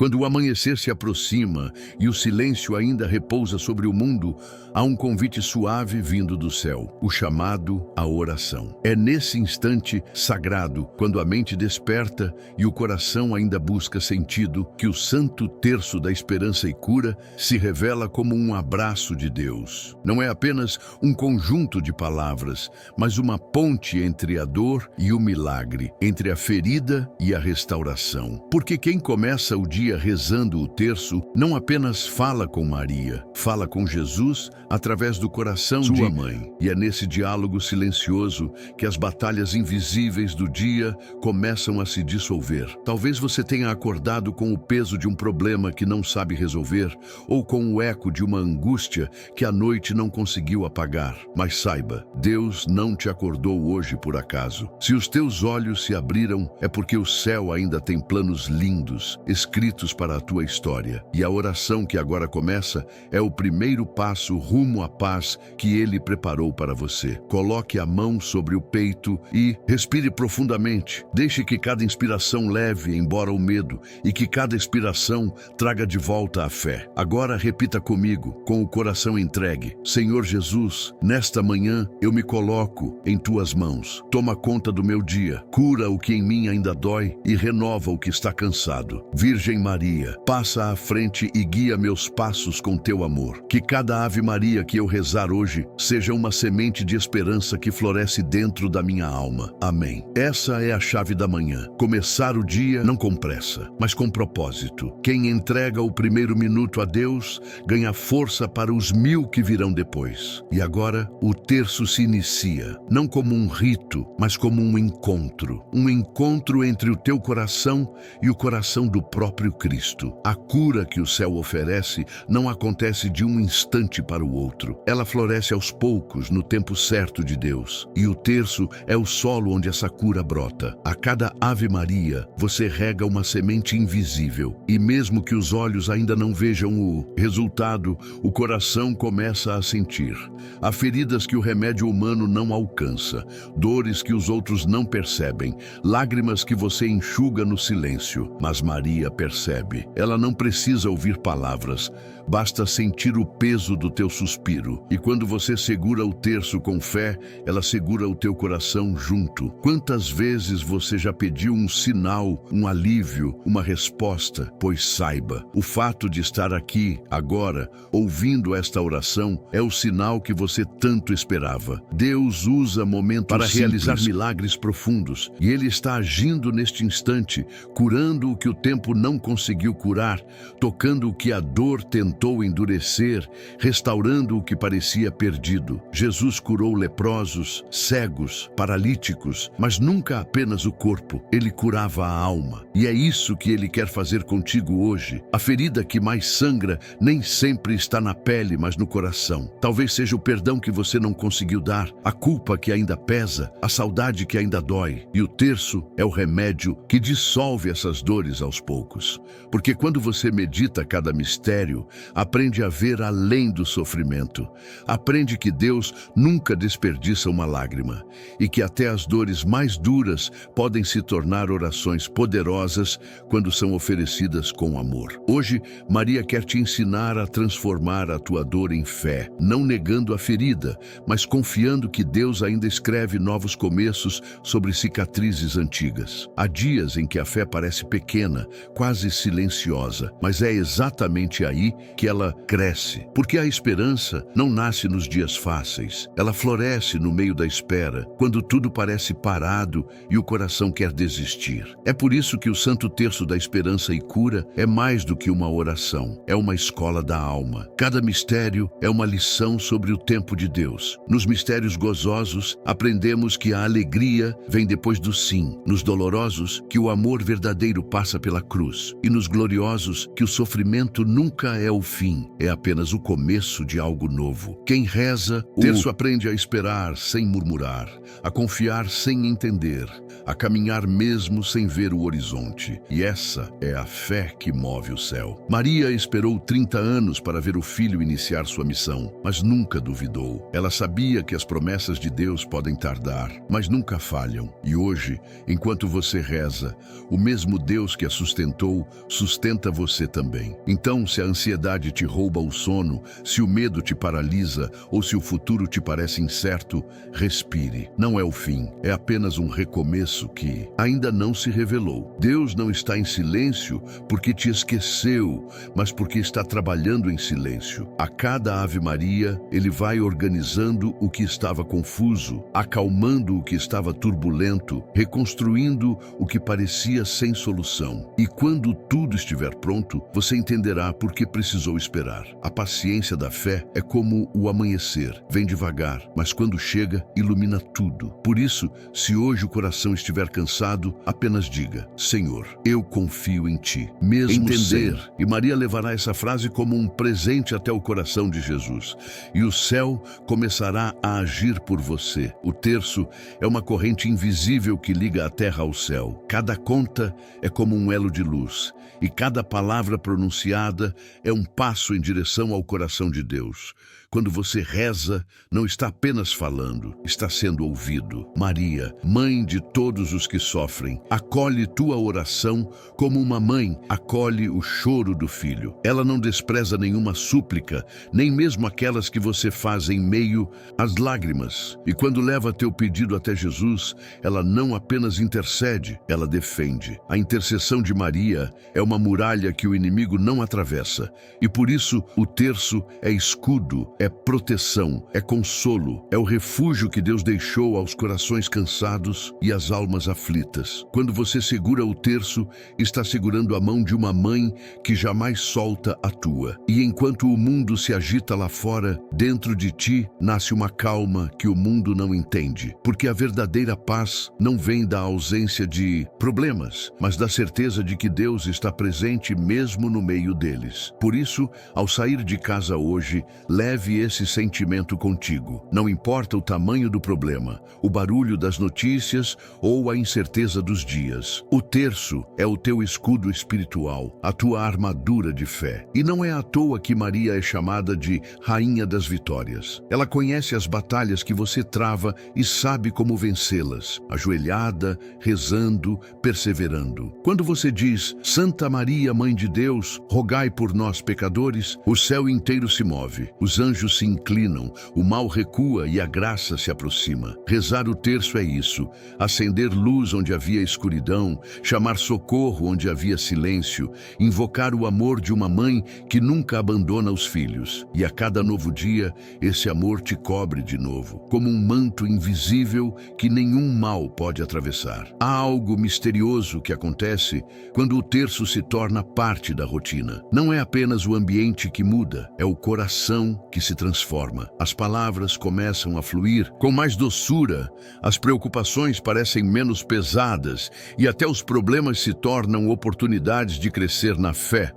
Quando o amanhecer se aproxima e o silêncio ainda repousa sobre o mundo, há um convite suave vindo do céu, o chamado à oração. É nesse instante sagrado, quando a mente desperta e o coração ainda busca sentido, que o Santo Terço da Esperança e Cura se revela como um abraço de Deus. Não é apenas um conjunto de palavras, mas uma ponte entre a dor e o milagre, entre a ferida e a restauração. Porque quem começa o dia rezando o terço não apenas fala com Maria, fala com Jesus através do coração de sua mãe. E é nesse diálogo silencioso que as batalhas invisíveis do dia começam a se dissolver. Talvez você tenha acordado com o peso de um problema que não sabe resolver, ou com o eco de uma angústia que a noite não conseguiu apagar. Mas saiba, Deus não te acordou hoje por acaso. Se os teus olhos se abriram, é porque o céu ainda tem planos lindos, escritos para a tua história. E a oração que agora começa é o primeiro passo rumo à paz que Ele preparou para você. Coloque a mão sobre o peito e respire profundamente. Deixe que cada inspiração leve embora o medo e que cada expiração traga de volta a fé. Agora repita comigo, com o coração entregue. Senhor Jesus, nesta manhã eu me coloco em tuas mãos. Toma conta do meu dia, cura o que em mim ainda dói e renova o que está cansado. Virgem Maria, passa à frente e guia meus passos com teu amor. Que cada Ave Maria que eu rezar hoje seja uma semente de esperança que floresce dentro da minha alma. Amém. Essa é a chave da manhã. Começar o dia não com pressa, mas com propósito. Quem entrega o primeiro minuto a Deus ganha força para os 1000 que virão depois. E agora o terço se inicia, não como um rito, mas como um encontro. Um encontro entre o teu coração e o coração do próprio Cristo. A cura que o céu oferece não acontece de um instante para o outro. Ela floresce aos poucos, no tempo certo de Deus. E o terço é o solo onde essa cura brota. A cada Ave Maria, você rega uma semente invisível. E mesmo que os olhos ainda não vejam o resultado, o coração começa a sentir. Há feridas que o remédio humano não alcança, dores que os outros não percebem, lágrimas que você enxuga no silêncio. Mas Maria percebe. Ela não precisa ouvir palavras, basta sentir o peso do teu suspiro. E quando você segura o terço com fé, ela segura o teu coração junto. Quantas vezes você já pediu um sinal, um alívio, uma resposta? Pois saiba, o fato de estar aqui, agora, ouvindo esta oração, é o sinal que você tanto esperava. Deus usa momentos para realizar milagres profundos, e Ele está agindo neste instante, curando o que o tempo não conseguiu curar, tocando o que a dor tentou endurecer, restaurando o que parecia perdido. Jesus curou leprosos, cegos, paralíticos, mas nunca apenas o corpo. Ele curava a alma. E é isso que Ele quer fazer contigo hoje. A ferida que mais sangra nem sempre está na pele, mas no coração. Talvez seja o perdão que você não conseguiu dar, a culpa que ainda pesa, a saudade que ainda dói. E o terço é o remédio que dissolve essas dores aos poucos. Porque quando você medita cada mistério, aprende a ver além do sofrimento. Aprende que Deus nunca desperdiça uma lágrima e que até as dores mais duras podem se tornar orações poderosas quando são oferecidas com amor. Hoje, Maria quer te ensinar a transformar a tua dor em fé, não negando a ferida, mas confiando que Deus ainda escreve novos começos sobre cicatrizes antigas. Há dias em que a fé parece pequena, quase silenciosa, mas é exatamente aí que ela cresce. Porque a esperança não nasce nos dias fáceis. Ela floresce no meio da espera, quando tudo parece parado e o coração quer desistir. É por isso que o Santo Terço da Esperança e Cura é mais do que uma oração. É uma escola da alma. Cada mistério é uma lição sobre o tempo de Deus. Nos mistérios gozosos, aprendemos que a alegria vem depois do sim. Nos dolorosos, que o amor verdadeiro passa pela cruz. E nos gloriosos, que o sofrimento nunca é o fim, é apenas o começo de algo novo. Quem reza, o terço aprende a esperar sem murmurar, a confiar sem entender, a caminhar mesmo sem ver o horizonte. E essa é a fé que move o céu. Maria esperou 30 anos para ver o filho iniciar sua missão, mas nunca duvidou. Ela sabia que as promessas de Deus podem tardar, mas nunca falham. E hoje, enquanto você reza, o mesmo Deus que a sustentou sustenta você também. Então, se a ansiedade te rouba o sono, se o medo te paralisa ou se o futuro te parece incerto, respire. Não é o fim, é apenas um recomeço que ainda não se revelou. Deus não está em silêncio porque te esqueceu, mas porque está trabalhando em silêncio. A cada Ave Maria, Ele vai organizando o que estava confuso, acalmando o que estava turbulento, reconstruindo o que parecia sem solução. E quando tudo estiver pronto, você entenderá por que precisou esperar. A paciência da fé é como o amanhecer. Vem devagar, mas quando chega, ilumina tudo. Por isso, se hoje o coração estiver cansado, apenas diga: Senhor, eu confio em Ti. Mesmo entender. E Maria levará essa frase como um presente até o coração de Jesus. E o céu começará a agir por você. O terço é uma corrente invisível que liga a terra ao céu. Cada conta é como um elo de luz. E cada palavra pronunciada é um passo em direção ao coração de Deus. Quando você reza, não está apenas falando, está sendo ouvido. Maria, mãe de todos os que sofrem, acolhe tua oração como uma mãe acolhe o choro do filho. Ela não despreza nenhuma súplica, nem mesmo aquelas que você faz em meio às lágrimas. E quando leva teu pedido até Jesus, ela não apenas intercede, ela defende. A intercessão de Maria é uma muralha que o inimigo não atravessa. E por isso o terço é escudo, é proteção, é consolo, é o refúgio que Deus deixou aos corações cansados e às almas aflitas. Quando você segura o terço, está segurando a mão de uma mãe que jamais solta a tua. E enquanto o mundo se agita lá fora, dentro de ti nasce uma calma que o mundo não entende. Porque a verdadeira paz não vem da ausência de problemas, mas da certeza de que Deus está presente mesmo no meio deles. Por isso, ao sair de casa hoje, leve esse sentimento contigo. Não importa o tamanho do problema, o barulho das notícias ou a incerteza dos dias. O terço é o teu escudo espiritual, a tua armadura de fé. E não é à toa que Maria é chamada de Rainha das Vitórias. Ela conhece as batalhas que você trava e sabe como vencê-las, ajoelhada, rezando, perseverando. Quando você diz: Santa Maria, Mãe de Deus, rogai por nós pecadores, o céu inteiro se move, os anjos se inclinam, o mal recua e a graça se aproxima. Rezar o terço é isso: acender luz onde havia escuridão, chamar socorro onde havia silêncio, invocar o amor de uma mãe que nunca abandona os filhos. E a cada novo dia, esse amor te cobre de novo, como um manto invisível que nenhum mal pode atravessar. Há algo misterioso que acontece quando o terço se torna parte da rotina. Não é apenas o ambiente que muda, é o coração que se transforma. As palavras começam a fluir com mais doçura, as preocupações parecem menos pesadas e até os problemas se tornam oportunidades de crescer na fé.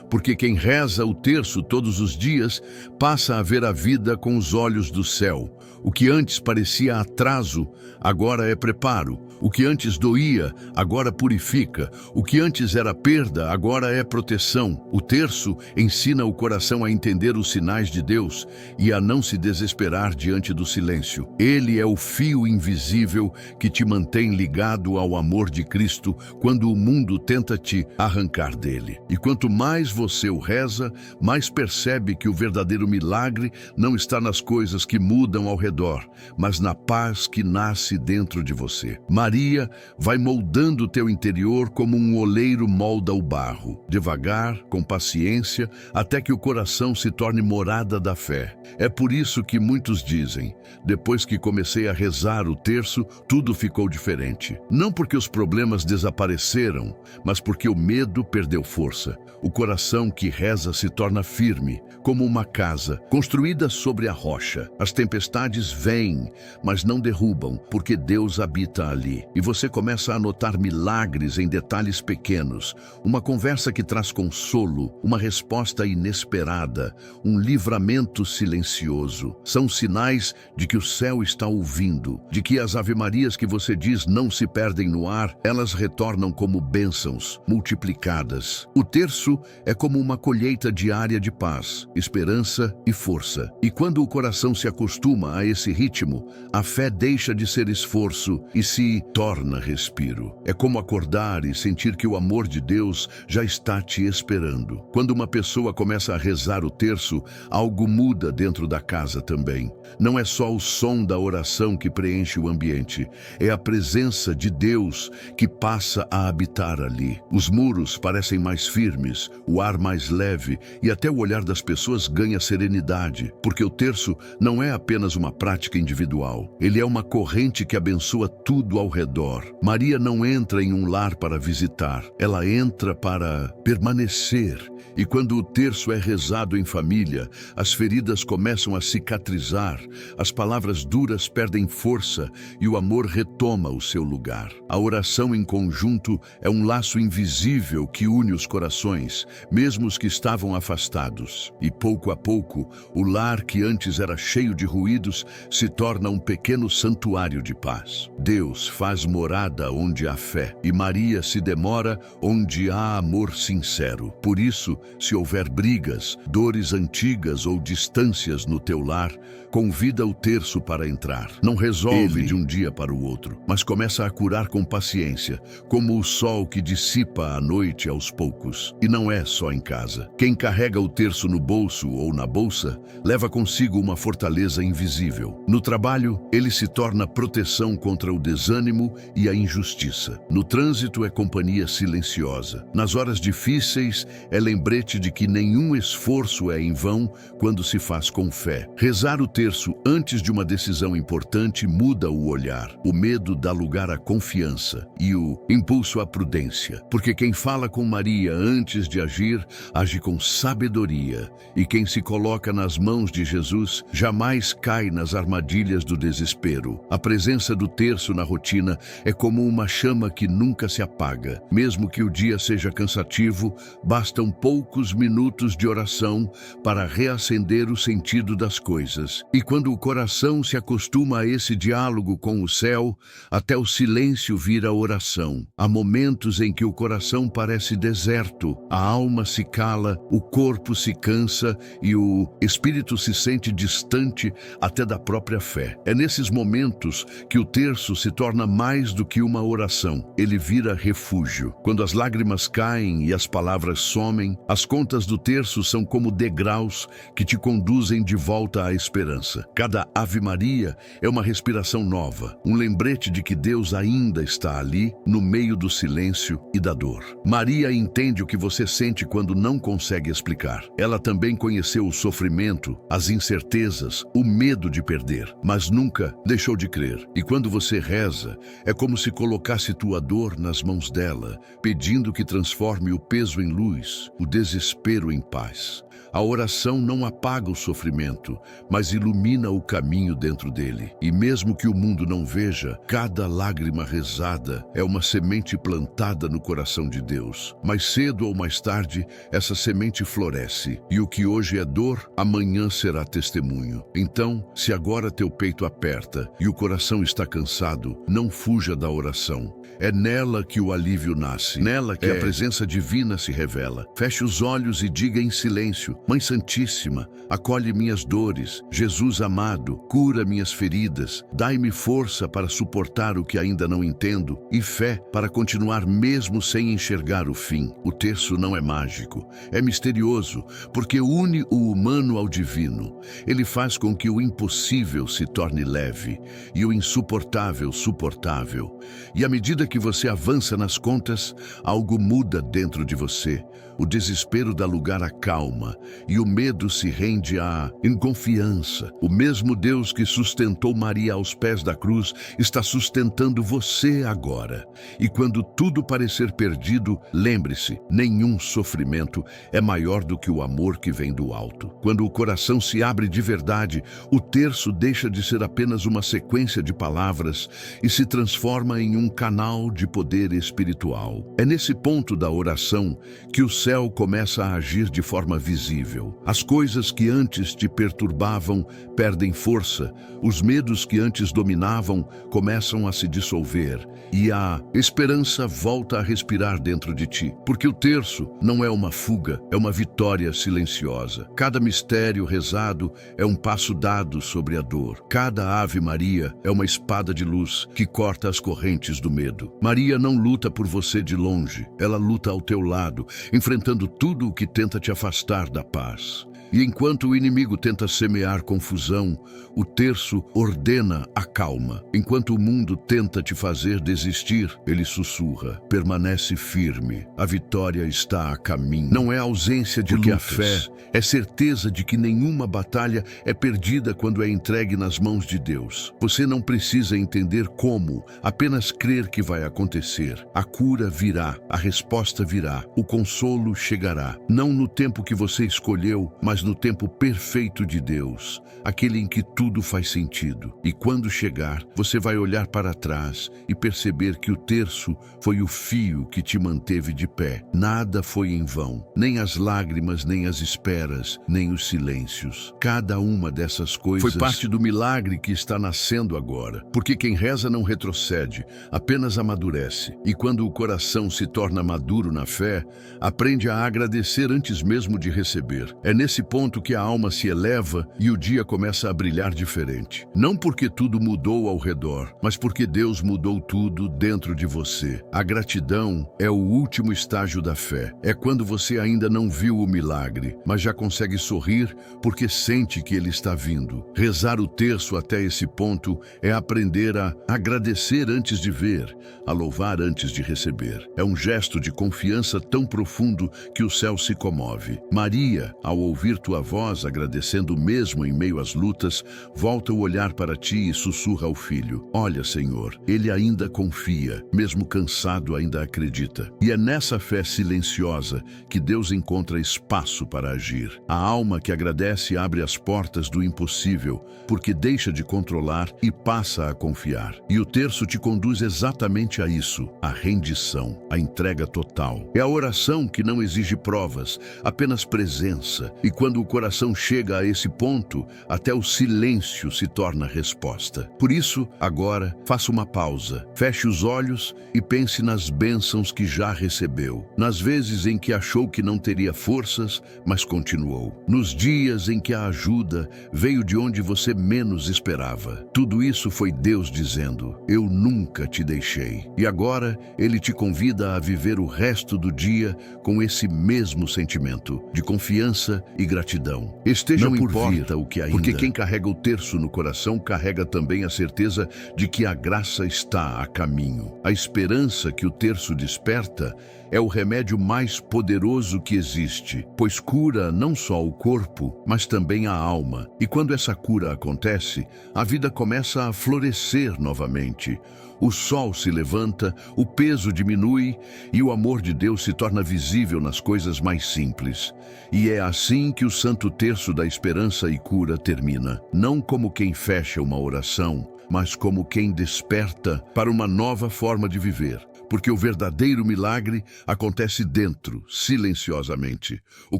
Porque quem reza o terço todos os dias passa a ver a vida com os olhos do céu. O que antes parecia atraso, agora é preparo. O que antes doía, agora purifica. O que antes era perda, agora é proteção. O terço ensina o coração a entender os sinais de Deus e a não se desesperar diante do silêncio. Ele é o fio invisível que te mantém ligado ao amor de Cristo quando o mundo tenta te arrancar dele. E quanto mais você o reza, mais percebe que o verdadeiro milagre não está nas coisas que mudam ao redor, mas na paz que nasce dentro de você. Maria vai moldando o teu interior como um oleiro molda o barro, devagar, com paciência, até que o coração se torne morada da fé. É por isso que muitos dizem: depois que comecei a rezar o terço, tudo ficou diferente. Não porque os problemas desapareceram, mas porque o medo perdeu força. O coração que reza se torna firme, como uma casa construída sobre a rocha. As tempestades vêm, mas não derrubam, porque Deus habita ali. E você começa a notar milagres em detalhes pequenos, uma conversa que traz consolo, uma resposta inesperada, um livramento silencioso. São sinais de que o céu está ouvindo, de que as ave-marias que você diz não se perdem no ar, elas retornam como bênçãos multiplicadas. O terço é como uma colheita diária de paz, esperança e força. E quando o coração se acostuma a esse ritmo, a fé deixa de ser esforço e se torna respiro. É como acordar e sentir que o amor de Deus já está te esperando. Quando uma pessoa começa a rezar o terço, algo muda dentro da casa também. Não é só o som da oração que preenche o ambiente, é a presença de Deus que passa a habitar ali. Os muros parecem mais firmes, o ar mais leve e até o olhar das pessoas ganha serenidade, porque o terço não é apenas uma prática individual, ele é uma corrente que abençoa tudo ao redor. Maria não entra em um lar para visitar, ela entra para permanecer. E quando o terço é rezado em família, as feridas começam a cicatrizar, as palavras duras perdem força e o amor retoma o seu lugar. A oração em conjunto é um laço invisível que une os corações, mesmo os que estavam afastados. E pouco a pouco, o lar que antes era cheio de ruídos se torna um pequeno santuário de paz. Deus faz morada onde há fé e Maria se demora onde há amor sincero. Por isso, se houver brigas, dores antigas ou distâncias no teu lar, convida o terço para entrar. Não resolve de um dia para o outro, mas começa a curar com paciência, como o sol que dissipa à noite aos poucos. E não é só em casa. Quem carrega o terço no bolso ou na bolsa, leva consigo uma fortaleza invisível. No trabalho, ele se torna proteção contra o desânimo e a injustiça. No trânsito, é companhia silenciosa. Nas horas difíceis, é lembrete de que nenhum esforço é em vão quando se faz com fé. Rezar o terço antes de uma decisão importante muda o olhar. O medo dá lugar à confiança e o impulso à prudência. Porque quem fala com Maria antes de agir, age com sabedoria. E quem se coloca nas mãos de Jesus jamais cai nas armadilhas do desespero. A presença do terço na rotina é como uma chama que nunca se apaga. Mesmo que o dia seja cansativo, bastam poucos minutos de oração para reacender o sentido das coisas. E quando o coração se acostuma a esse diálogo com o céu, até o silêncio vira oração. Há momentos em que o coração parece deserto, a alma se cala, o corpo se cansa e o espírito se sente distante até da própria fé. É nesses momentos que o terço se torna mais do que uma oração. Ele vira refúgio. Quando as lágrimas caem e as palavras somem, as contas do terço são como degraus que te conduzem de volta à esperança. Cada Ave Maria é uma respiração nova, um lembrete de que Deus ainda está ali, no meio do silêncio e da dor. Maria entende o que você sente quando não consegue explicar. Ela também conheceu o sofrimento, as incertezas, o medo de perder, mas nunca deixou de crer. E quando você reza, é como se colocasse tua dor nas mãos dela, pedindo que transforme o peso em luz, o desespero em paz. A oração não apaga o sofrimento, mas ilumina o caminho dentro dele. E mesmo que o mundo não veja, cada lágrima rezada é uma semente plantada no coração de Deus. Mais cedo ou mais tarde, essa semente floresce, e o que hoje é dor, amanhã será testemunho. Então, se agora teu peito aperta e o coração está cansado, não fuja da oração. É nela que o alívio nasce, nela que a presença divina se revela. Feche os olhos e diga em silêncio: Mãe Santíssima, acolhe minhas dores. Jesus amado, cura minhas feridas. Dai-me força para suportar o que ainda não entendo e fé para continuar mesmo sem enxergar o fim. O terço não é mágico, é misterioso, porque une o humano ao divino. Ele faz com que o impossível se torne leve e o insuportável suportável. E à medida que você avança nas contas, algo muda dentro de você. O desespero dá lugar à calma e o medo se rende à inconfiança. O mesmo Deus que sustentou Maria aos pés da cruz está sustentando você agora. E quando tudo parecer perdido, lembre-se, nenhum sofrimento é maior do que o amor que vem do alto. Quando o coração se abre de verdade, o terço deixa de ser apenas uma sequência de palavras e se transforma em um canal total de poder espiritual. É nesse ponto da oração que o céu começa a agir de forma visível. As coisas que antes te perturbavam perdem força, os medos que antes dominavam começam a se dissolver e a esperança volta a respirar dentro de ti. Porque o terço não é uma fuga, é uma vitória silenciosa. Cada mistério rezado é um passo dado sobre a dor. Cada Ave Maria é uma espada de luz que corta as correntes do medo. Maria não luta por você de longe, ela luta ao teu lado, enfrentando tudo o que tenta te afastar da paz. E enquanto o inimigo tenta semear confusão, o terço ordena a calma. Enquanto o mundo tenta te fazer desistir, ele sussurra: permanece firme, a vitória está a caminho. Não é ausência de lutas. A fé é certeza de que nenhuma batalha é perdida quando é entregue nas mãos de Deus. Você não precisa entender como, apenas crer que vai acontecer. A cura virá, a resposta virá, o consolo chegará. Não no tempo que você escolheu, mas no tempo perfeito de Deus, aquele em que tudo faz sentido. E quando chegar, você vai olhar para trás e perceber que o terço foi o fio que te manteve de pé. Nada foi em vão, nem as lágrimas, nem as esperas, nem os silêncios. Cada uma dessas coisas foi parte do milagre que está nascendo agora. Porque quem reza não retrocede, apenas amadurece. E quando o coração se torna maduro na fé, aprende a agradecer antes mesmo de receber. É nesse ponto que a alma se eleva e o dia começa a brilhar diferente. Não porque tudo mudou ao redor, mas porque Deus mudou tudo dentro de você. A gratidão é o último estágio da fé. É quando você ainda não viu o milagre, mas já consegue sorrir porque sente que ele está vindo. Rezar o terço até esse ponto é aprender a agradecer antes de ver, a louvar antes de receber. É um gesto de confiança tão profundo que o céu se comove. Maria, ao ouvir tua voz, agradecendo mesmo em meio às lutas, volta o olhar para ti e sussurra ao filho: olha, Senhor, ele ainda confia, mesmo cansado ainda acredita. E é nessa fé silenciosa que Deus encontra espaço para agir. A alma que agradece abre as portas do impossível, porque deixa de controlar e passa a confiar. E o terço te conduz exatamente a isso, a rendição, a entrega total. É a oração que não exige provas, apenas presença. E quando o coração chega a esse ponto, até o silêncio se torna resposta. Por isso, agora, faça uma pausa, feche os olhos e pense nas bênçãos que já recebeu. Nas vezes em que achou que não teria forças, mas continuou. Nos dias em que a ajuda veio de onde você menos esperava. Tudo isso foi Deus dizendo: eu nunca te deixei. E agora, Ele te convida a viver o resto do dia com esse mesmo sentimento de confiança e gratidão. Esteja Não por importa vir, o que ainda, porque quem carrega o terço no coração carrega também a certeza de que a graça está a caminho. A esperança que o terço desperta é o remédio mais poderoso que existe, pois cura não só o corpo, mas também a alma. E quando essa cura acontece, a vida começa a florescer novamente. O sol se levanta, o peso diminui e o amor de Deus se torna visível nas coisas mais simples. E é assim que o Santo Terço da Esperança e Cura termina. Não como quem fecha uma oração, mas como quem desperta para uma nova forma de viver. Porque o verdadeiro milagre acontece dentro, silenciosamente. O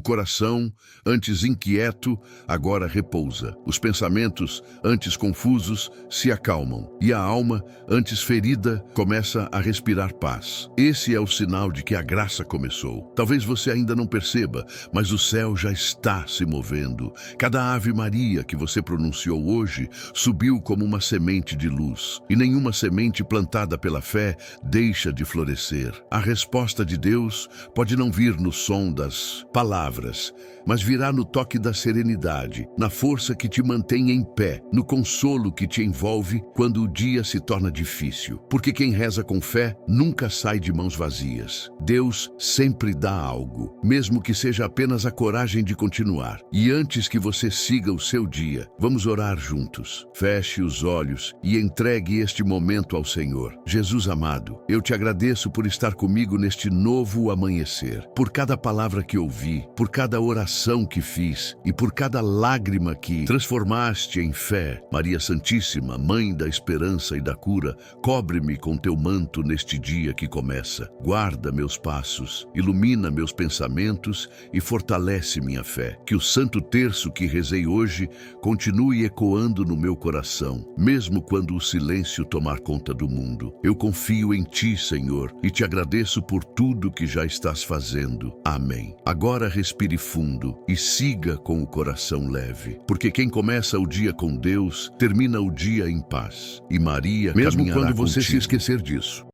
coração, antes inquieto, agora repousa. Os pensamentos, antes confusos, se acalmam. E a alma, antes ferida, começa a respirar paz. Esse é o sinal de que a graça começou. Talvez você ainda não perceba, mas o céu já está se movendo. Cada Ave Maria que você pronunciou hoje subiu como uma semente de luz. E nenhuma semente plantada pela fé deixa de florescer. A resposta de Deus pode não vir no som das palavras, mas virá no toque da serenidade, na força que te mantém em pé, no consolo que te envolve quando o dia se torna difícil. Porque quem reza com fé nunca sai de mãos vazias. Deus sempre dá algo, mesmo que seja apenas a coragem de continuar. E antes que você siga o seu dia, vamos orar juntos. Feche os olhos e entregue este momento ao Senhor. Jesus amado, eu te agradeço agradeço por estar comigo neste novo amanhecer, por cada palavra que ouvi, por cada oração que fiz e por cada lágrima que transformaste em fé. Maria Santíssima, Mãe da esperança e da cura, cobre-me com teu manto neste dia que começa. Guarda meus passos, ilumina meus pensamentos e fortalece minha fé. Que o Santo Terço que rezei hoje continue ecoando no meu coração, mesmo quando o silêncio tomar conta do mundo. Eu confio em Ti, Senhor, e Te agradeço por tudo que já estás fazendo. Amém. Agora respire fundo e siga com o coração leve, porque quem começa o dia com Deus, termina o dia em paz. E Maria Mesmo caminhará quando você se contigo. esquecer disso.